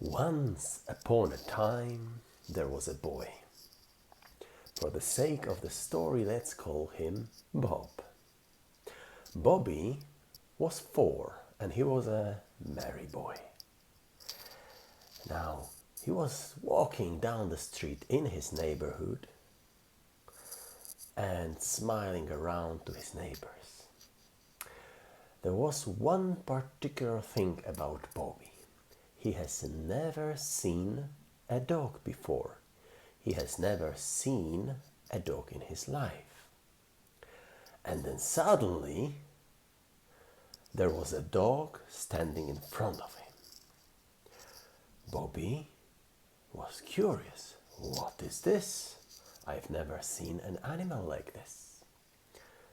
Once upon a time, there was a boy. For the sake of the story, let's call him Bob. Bobby was 4 and he was a merry boy. Now, he was walking down the street in his neighborhood and smiling around to his neighbors. There was one particular thing about Bobby. He has never seen a dog before. He has never seen a dog in his life. And then suddenly, there was a dog standing in front of him. Bobby was curious. What is this? I've never seen an animal like this.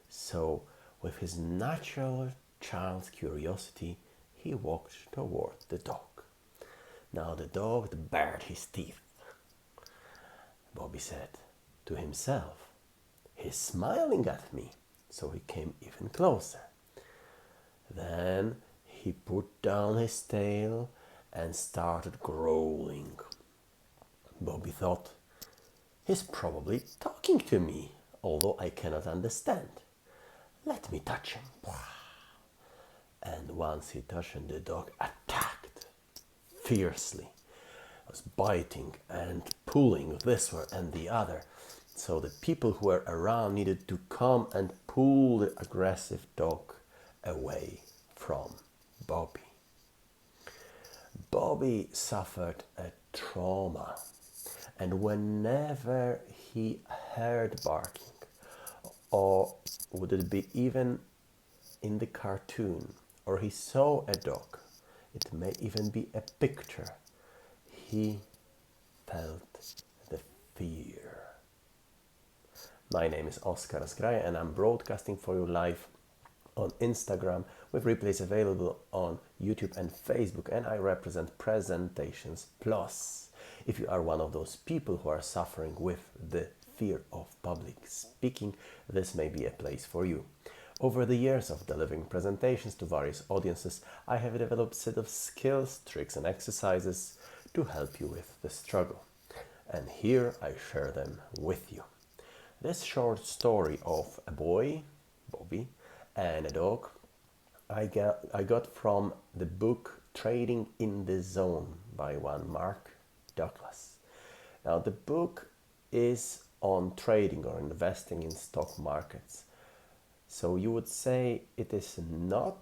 So, with his natural child's curiosity, he walked toward the dog. Now the dog bared his teeth. Bobby said to himself, "He's smiling at me." So he came even closer. Then he put down his tail and started growling. Bobby thought, "He's probably talking to me, although I cannot understand. Let me touch him." And once he touched him, the dog attacked fiercely. Was biting and pulling this way and the other. So the people who were around needed to come and pull the aggressive dog away from Bobby. Bobby suffered a trauma, and whenever he heard barking, or would it be even in the cartoon, or he saw a dog, it may even be a picture, he felt the fear. My name is Oskar Zgraja and I'm broadcasting for you live on Instagram with replays available on YouTube and Facebook, and I represent Presentations Plus. If you are one of those people who are suffering with the fear of public speaking, this may be a place for you. Over the years of delivering presentations to various audiences, I have developed a set of skills, tricks and exercises to help you with the struggle. And here I share them with you. This short story of a boy, Bobby, and a dog, I got from the book Trading in the Zone by one Mark Douglas. Now the book is on trading or investing in stock markets. So you would say it is not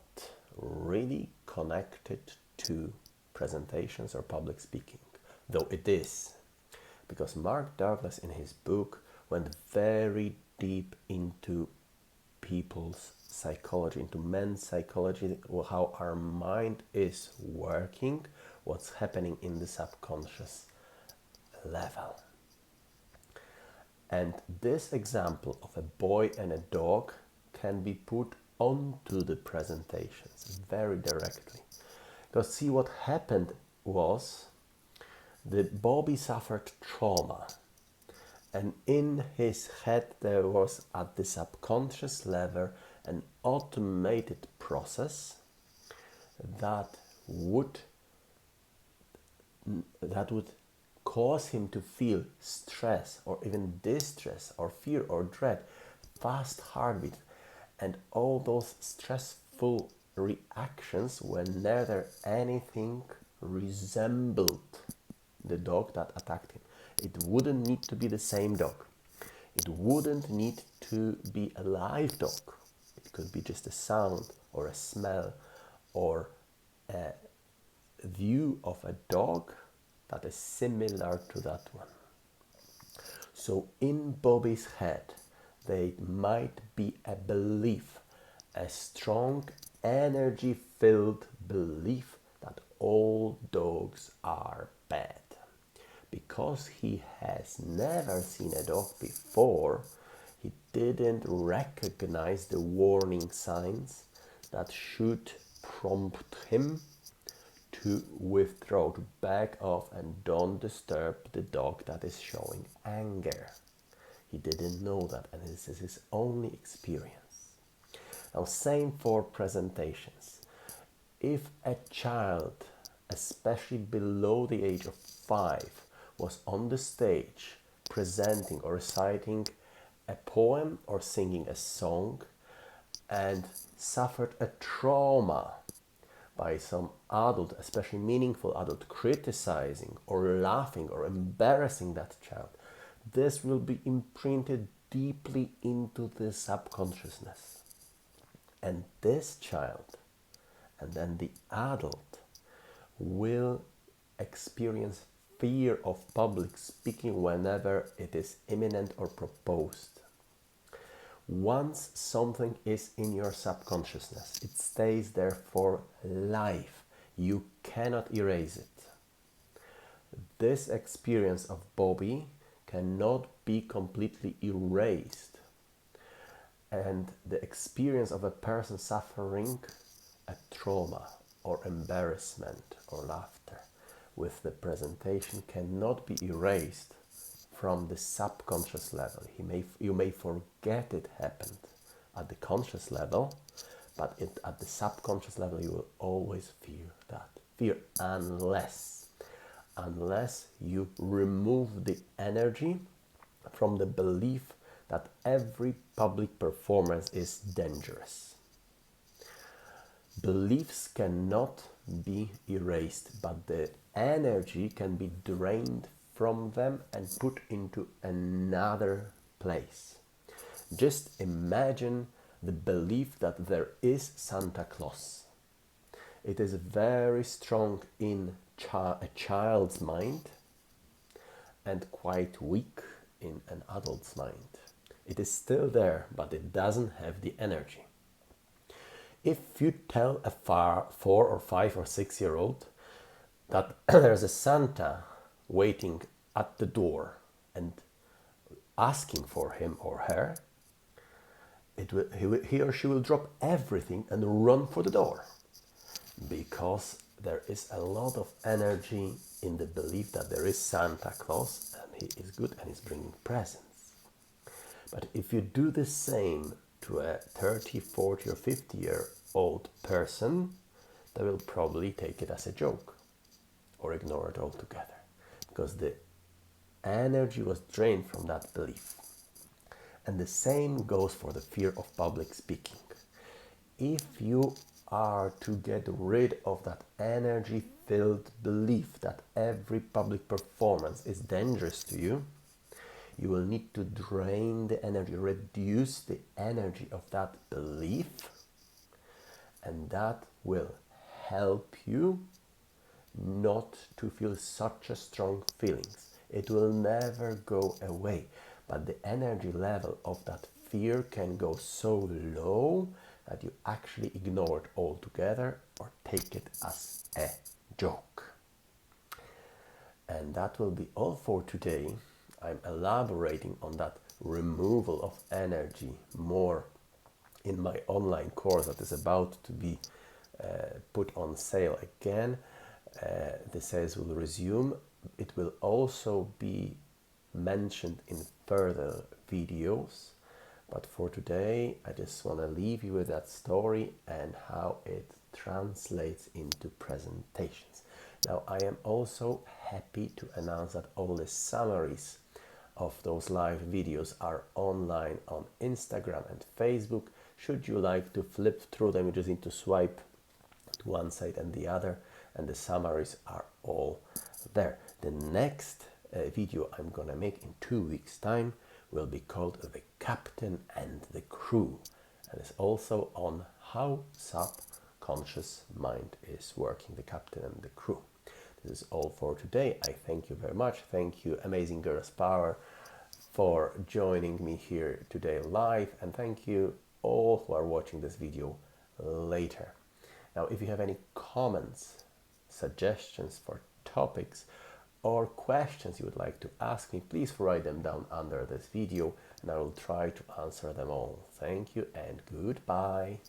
really connected to presentations or public speaking, though it is, because Mark Douglas in his book went very deep into people's psychology, into men's psychology, how our mind is working, what's happening in the subconscious level. And this example of a boy and a dog can be put onto the presentations very directly. Because see, what happened was that Bobby suffered trauma, and in his head there was at the subconscious level an automated process that would cause him to feel stress or even distress or fear or dread, fast heartbeat, and all those stressful reactions whenever anything resembled the dog that attacked him. It wouldn't need to be the same dog. It wouldn't need to be a live dog. It could be just a sound or a smell or a view of a dog that is similar to that one. So in Bobby's head, there might be a belief, a strong energy-filled belief that all dogs are bad. Because he has never seen a dog before, he didn't recognize the warning signs that should prompt him to withdraw, to back off and don't disturb the dog that is showing anger. He didn't know that, and this is his only experience. Now, same for presentations. If a child, a especially below the age of 5, was on the stage presenting or reciting a poem or singing a song and suffered a trauma by some adult, especially meaningful adult, criticizing or laughing or embarrassing that child, this will be imprinted deeply into the subconsciousness. And this child, and then the adult, will experience fear of public speaking whenever it is imminent or proposed. Once something is in your subconsciousness, it stays there for life. You cannot erase it. This experience of Bobby cannot be completely erased. And the experience of a person suffering a trauma or embarrassment or laughter with the presentation cannot be erased from the subconscious level. You may forget it happened at the conscious level, but at the subconscious level you will always fear that. Fear unless you remove the energy from the belief that every public performance is dangerous. Beliefs cannot be erased, but the energy can be drained from them and put into another place. Just imagine the belief that there is Santa Claus. It is very strong in a child's mind and quite weak in an adult's mind. It is still there, but it doesn't have the energy. If you tell a 4 or 5 or 6-year-old that there's a Santa waiting at the door and asking for him or her, he or she will drop everything and run for the door, because there is a lot of energy in the belief that there is Santa Claus and he is good and he's bringing presents. But if you do the same to a 30, 40 or 50-year-old person, they will probably take it as a joke or ignore it altogether, because the energy was drained from that belief. And the same goes for the fear of public speaking. If you are to get rid of that energy-filled belief that every public performance is dangerous to you, you will need to drain the energy, reduce the energy of that belief, and that will help you not to feel such a strong feelings. It will never go away, but the energy level of that fear can go so low that you actually ignore it altogether or take it as a joke. And that will be all for today. I'm elaborating on that removal of energy more in my online course that is about to be put on sale again. The sales will resume. It will also be mentioned in further videos, but for today I just want to leave you with that story and how it translates into presentations. Now, I am also happy to announce that all the summaries of those live videos are online on Instagram and Facebook. Should you like to flip through them, you just need to swipe to one side and the other, and the summaries are all there. The next video I'm gonna make in 2 weeks' time will be called The Captain and the Crew, and it's also on how subconscious mind is working, the captain and the crew. This is all for today. I thank you very much. Thank you, Amazing Girls Power, for joining me here today live, and thank you all who are watching this video later. Now, if you have any comments, suggestions for topics, or questions you would like to ask me, please write them down under this video and I will try to answer them all. Thank you and goodbye.